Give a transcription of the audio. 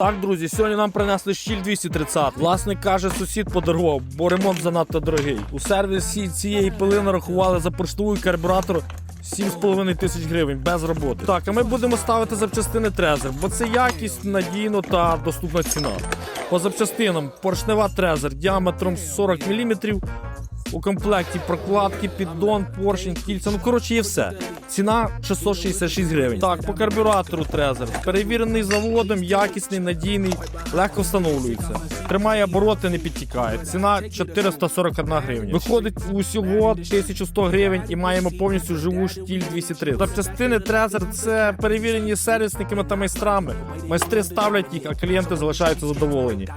Так, друзі, сьогодні нам принесли щіль 230. Власник каже, сусід подарував, бо ремонт занадто дорогий. У сервісі цієї пили нарахували за поршневу і карбюратор 7,5 тисяч гривень без роботи. Так, а ми будемо ставити запчастини Трезер, бо це якість, надійно та доступна ціна. По запчастинам поршнева Трезер діаметром 40 мм. У комплекті прокладки, піддон, поршень, кільця, ну коротше є все. Ціна 666 гривень. Так, по карбюратору Трезер. Перевірений заводом, якісний, надійний, легко встановлюється. Тримає обороти, не підтікає. Ціна 441 гривня. Виходить усього 1100 гривень і маємо повністю живу штіль 230. Запчастини Трезер – це перевірені сервісниками та майстрами. Майстри ставлять їх, а клієнти залишаються задоволені.